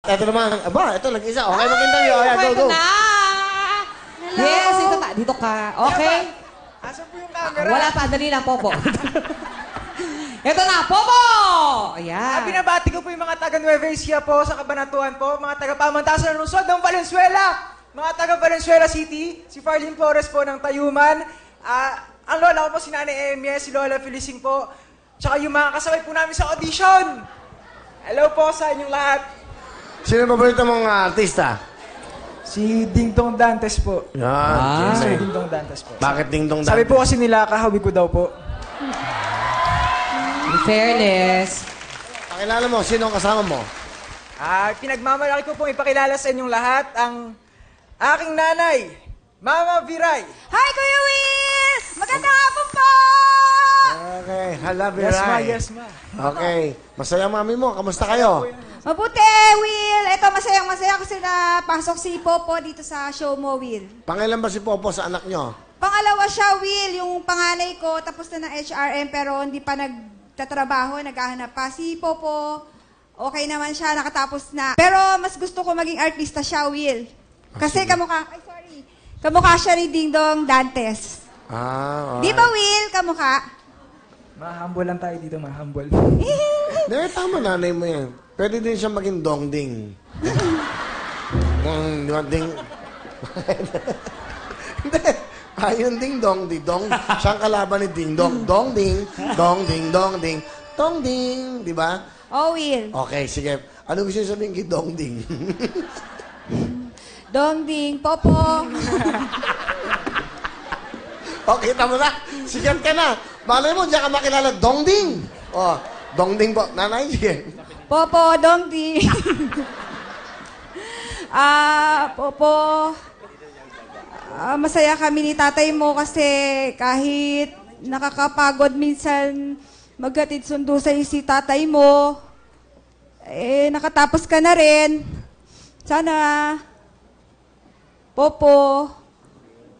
Ito naman. Aba, ito nag-isa. Okay, mag-interview. Okay, go, go. na! Yes, dito ka. Okay? Asan po yung camera? Wala pa, dali lang, Popo. Ito na, Popo! Ayan. Binabati ko po yung mga taga Nueva Ecija po, sa Cabanatuan po, mga taga Pamantasan ng Lungsod ng Valenzuela, mga taga Valenzuela City, si Farlene Flores po ng Tayuman, ang lola ko po si Nanay Emie, si Lola Felicing po, tsaka yung mga kasabay po namin sa audition. Hello po sa inyong lahat. Sino yung paborito mong artista? Si Ding Dong Dantes po. Yan. Si Sino? Ding Dong Dantes po. Bakit Ding Dong Sabi Dantes? po kasi nila, kahawi ko daw po. In fairness. Pakilala mo, sino ang kasama mo? Pinagmamalaki ko pong ipakilala sa inyong lahat ang aking nanay, Mama Viray. Hi, Kuya Will! Magandang hapon po! Okay, hala, Yes, ma, Viray. yes, ma. Okay. Masaya mami mo. Kamusta kayo? Mabuti, Will! Ito, masayang-masaya kasi napasok si Popo dito sa show mo, Will. Pangilan ba si Popo sa anak nyo? Pangalawa siya, Will. Yung panganay ko, tapos na ng HRM, pero hindi pa nagtatrabaho, naghahanap pa. Si Popo, okay naman siya, nakatapos na. Pero mas gusto ko maging artista siya, Will. Kasi kamukha siya ni Ding Dong Dantes. Okay. Di ba, Will? Kamukha? Ma-humble lang tayo dito, ma-humble. Hindi, tama nanay mo yan. Pwede din siya maging dongding. Ding. Hindi. Ayun ding dong, di dong. Siyang kalaban ni Ding Dong. Dong ding, dong ding, dong ding, dong ding. Di ba? Oh, Will. Okay, sige. Ano gusto niyo sabihin kay dong ding? Dong Ding, Popo. Okay, tama na. Sigat ka na. Malay mo, diyan ka makilala. Dong ding. Oh, dong ding po. Nanay, sige. Popo, Dong Ding. Popo. Masaya kami ni tatay mo kasi kahit nakakapagod minsan maghatid sundo sa si tatay mo, nakatapos ka na rin. Sana, Popo,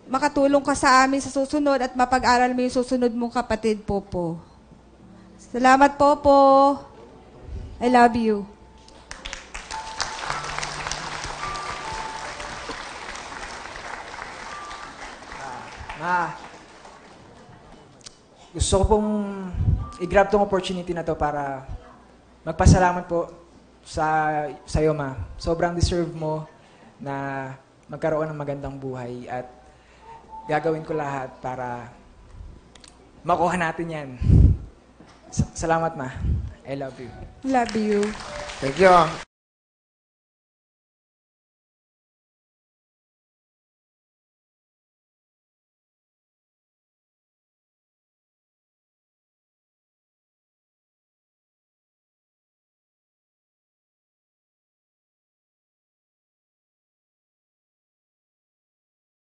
makatulong ka sa amin sa susunod at mapag-aral mo yung susunod mong kapatid, Popo. Salamat, Popo. I love you. Gusto ko pong i-grab tong opportunity na to para magpasalamat po sa iyo, ma. Sobrang deserve mo na magkaroon ng magandang buhay at gagawin ko lahat para makuha natin yan. Salamat, ma. I love you. Love you. Thank you.